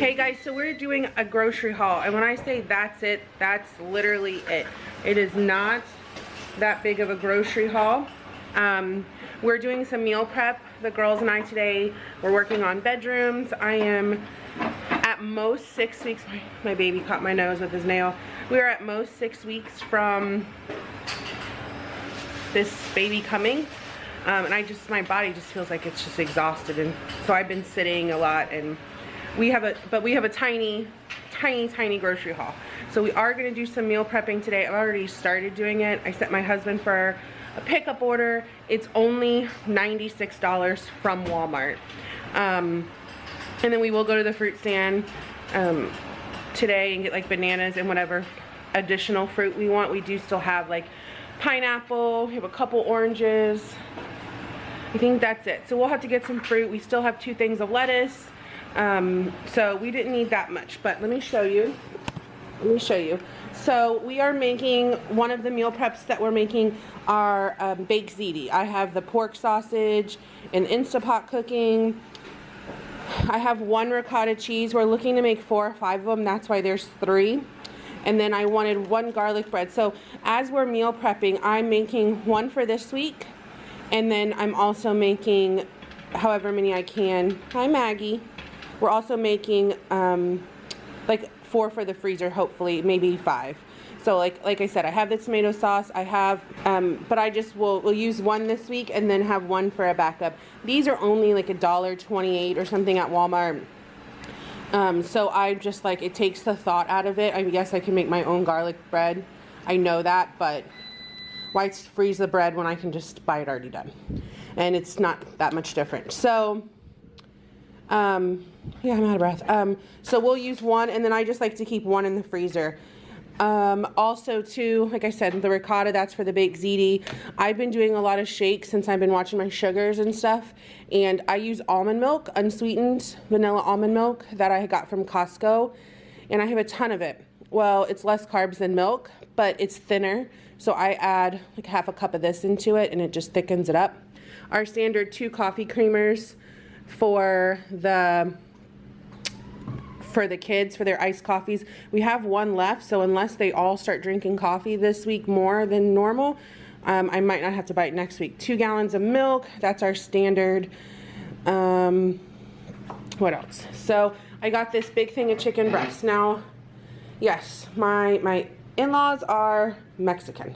Hey guys, so we're doing a grocery haul, and when I say that's it, that's literally it. It is not that big of a grocery haul. We're doing some meal prep. The girls and I today, we're working on bedrooms. I am at most 6 weeks, my baby caught my nose with his nail. We are at most 6 weeks from this baby coming. And my body just feels like it's just exhausted, and so I've been sitting a lot, and we have a tiny grocery haul. So we are gonna do some meal prepping today. I've already started doing it. I sent my husband for a pickup order. It's only $96 from Walmart. And then we will go to the fruit stand today and get like bananas and whatever additional fruit we want. We do still have like pineapple, we have a couple oranges. I think that's it. So we'll have to get some fruit. We still have 2 things of lettuce. So we didn't need that much, but let me show you. So we are making, one of the meal preps that we're making are baked ziti. I have the pork sausage and Instapot cooking. I have 1 ricotta cheese. We're looking to make 4 or 5 of them. That's why there's 3. And then I wanted 1 garlic bread. So as we're meal prepping, I'm making 1 for this week. And then I'm also making however many I can. Hi, Maggie. We're also making like 4 for the freezer, hopefully, maybe 5. So like I said, I have the tomato sauce. I have, but I just we'll use 1 this week and then have 1 for a backup. These are only like $1.28 or something at Walmart. So I just like, it takes the thought out of it. I guess I can make my own garlic bread. I know that, but why freeze the bread when I can just buy it already done? And it's not that much different. So, yeah, I'm out of breath. So we'll use 1, and then I just like to keep 1 in the freezer. Also too, like I said, the ricotta, that's for the baked ziti. I've been doing a lot of shakes since I've been watching my sugars and stuff, and I use almond milk, unsweetened vanilla almond milk that I got from Costco, and I have a ton of it. Well, it's less carbs than milk, but it's thinner, so I add like half a cup of this into it, and it just thickens it up. Our standard 2 coffee creamers for the kids, for their iced coffees. We have 1 left, so unless they all start drinking coffee this week more than normal, I might not have to buy it next week. 2 gallons of milk, that's our standard. What else? So I got this big thing of chicken breast. Now, yes, my in-laws are Mexican,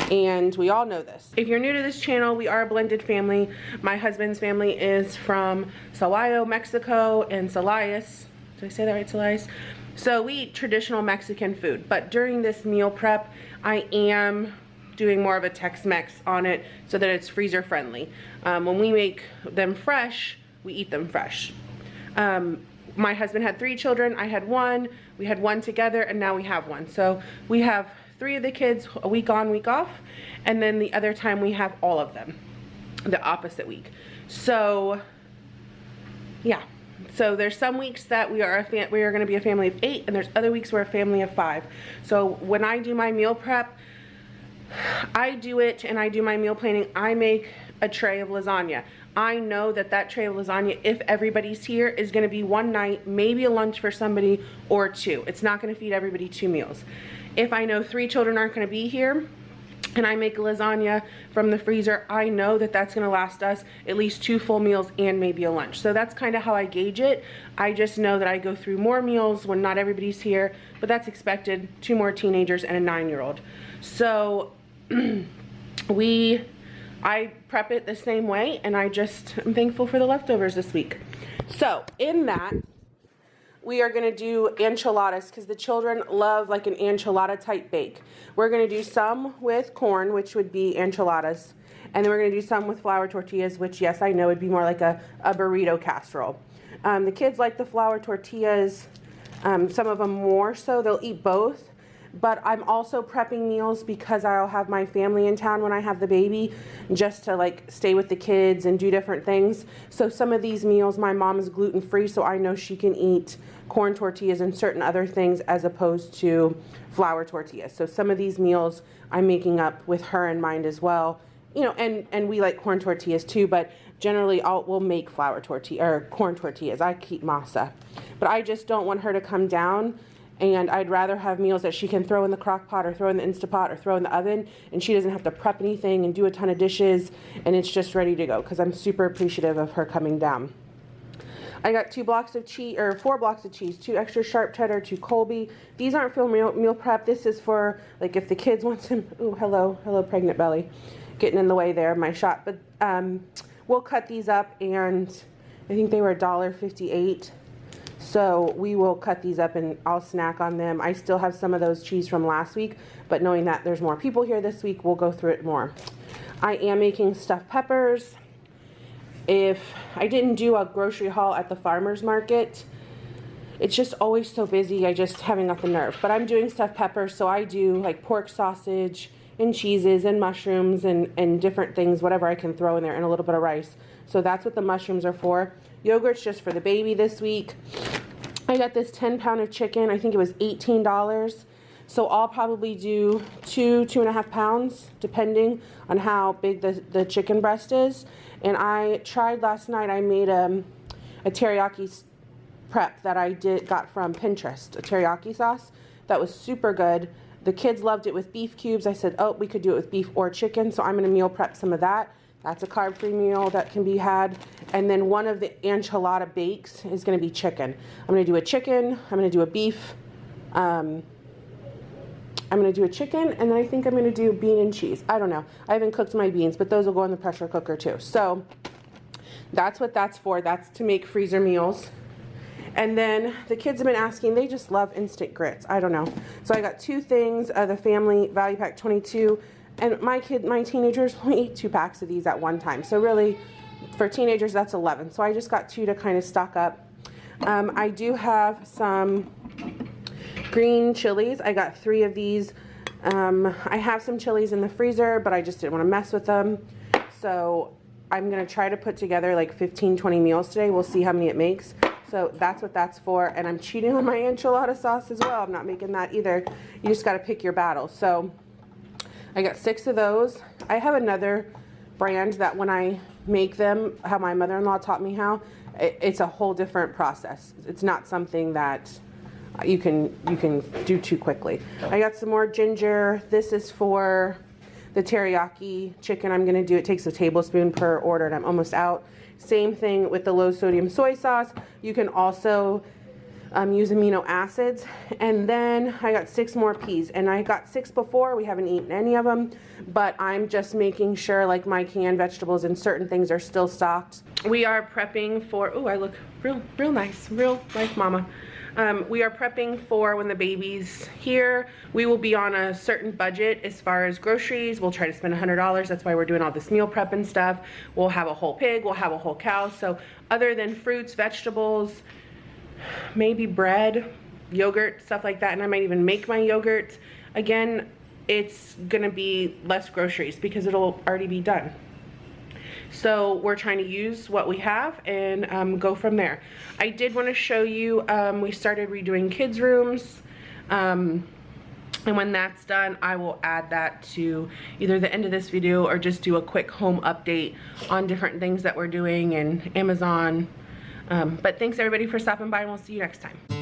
and we all know this. If you're new to this channel, we are a blended family. My husband's family is from Celaya, Mexico, and Celayas. Did I say that right, Celayas? So we eat traditional Mexican food, but during this meal prep, I am doing more of a Tex-Mex on it so that it's freezer friendly. When we make them fresh, we eat them fresh. My husband had 3 children, I had 1, we had 1 together, and now we have 1. So we have 3 of the kids a week on, week off, and then the other time we have all of them, the opposite week. So, yeah. So there's some weeks that we are going to be a family of 8, and there's other weeks we're a family of 5. So when I do my meal prep, I do it and I do my meal planning. I make a tray of lasagna. I know that that tray of lasagna, if everybody's here, is going to be 1 night, maybe a lunch for somebody, or 2. It's not going to feed everybody 2 meals. If I know 3 children aren't going to be here, and I make a lasagna from the freezer, I know that that's going to last us at least 2 full meals and maybe a lunch. So that's kind of how I gauge it. I just know that I go through more meals when not everybody's here, but that's expected. 2 more teenagers and a 9-year-old. So I prep it the same way, and I'm thankful for the leftovers this week. So in that, we are going to do enchiladas because the children love like an enchilada type bake. We're going to do some with corn, which would be enchiladas, and then we're going to do some with flour tortillas, which, yes, I know would be more like a burrito casserole. The kids like the flour tortillas, some of them more so. They'll eat both. But I'm also prepping meals because I'll have my family in town when I have the baby, just to like stay with the kids and do different things. So some of these meals, my mom is gluten-free, so I know she can eat corn tortillas and certain other things as opposed to flour tortillas. So some of these meals I'm making up with her in mind as well. You know, and we like corn tortillas too, but Generally, we'll make flour tortilla or corn tortillas. I keep masa. But I just don't want her to come down, and I'd rather have meals that she can throw in the crock pot or throw in the Instapot or throw in the oven, and she doesn't have to prep anything and do a ton of dishes, and it's just ready to go, because I'm super appreciative of her coming down. I got 2 blocks of cheese, or 4 blocks of cheese, 2 extra sharp cheddar, 2 Colby. These aren't for meal prep. This is for, like, if the kids want some, ooh, hello, pregnant belly, getting in the way there of my shot. But we'll cut these up, and I think they were $1.58. So we will cut these up and I'll snack on them. I still have some of those cheese from last week, but knowing that there's more people here this week, we'll go through it more. I am making stuffed peppers. If I didn't do a grocery haul at the farmer's market, it's just always so busy, I just haven't got the nerve. But I'm doing stuffed peppers, so I do like pork sausage and cheeses and mushrooms and different things, whatever I can throw in there, and a little bit of rice. So that's what the mushrooms are for. Yogurt's just for the baby this week. I got this 10-pound of chicken. I think it was $18. So I'll probably do 2.5 pounds, depending on how big the chicken breast is. And I tried last night, I made a teriyaki prep that I got from Pinterest, a teriyaki sauce. That was super good. The kids loved it with beef cubes. I said, oh, we could do it with beef or chicken, so I'm going to meal prep some of that. That's a carb-free meal that can be had. And then one of the enchilada bakes is going to be chicken. I'm going to do a chicken. I'm going to do a beef. I'm going to do a chicken, and then I think I'm going to do bean and cheese. I don't know. I haven't cooked my beans, but those will go in the pressure cooker too. So that's what that's for. That's to make freezer meals. And then the kids have been asking, they just love instant grits. I don't know. So I got 2 things of the Family Value Pack 22. And my teenagers only eat 2 packs of these at one time. So really, for teenagers, that's 11. So I just got 2 to kind of stock up. I do have some green chilies. I got 3 of these. I have some chilies in the freezer, but I just didn't want to mess with them. So I'm going to try to put together like 15, 20 meals today. We'll see how many it makes. So that's what that's for. And I'm cheating on my enchilada sauce as well. I'm not making that either. You just got to pick your battle. So I got 6 of those. I have another brand that when I make them, how my mother-in-law taught me how, it's a whole different process. It's not something that you can do too quickly. I got some more ginger. This is for the teriyaki chicken I'm going to do. It takes a tablespoon per order, and I'm almost out. Same thing with the low sodium soy sauce. You can also use amino acids. And then I got 6 more peas, and I got 6 before. We haven't eaten any of them, but I'm just making sure like my canned vegetables and certain things are still stocked. We are prepping for, oh, I look real nice, real life mama. We are prepping for when the baby's here. We will be on a certain budget as far as groceries. We'll try to spend $100. That's why we're doing all this meal prep and stuff. We'll have a whole pig, we'll have a whole cow. So other than fruits, vegetables, maybe bread, yogurt, stuff like that, and I might even make my yogurt. Again, it's gonna be less groceries because it'll already be done. So we're trying to use what we have and go from there. I did want to show you, we started redoing kids' rooms. And when that's done, I will add that to either the end of this video or just do a quick home update on different things that we're doing and Amazon. But thanks everybody for stopping by, and we'll see you next time.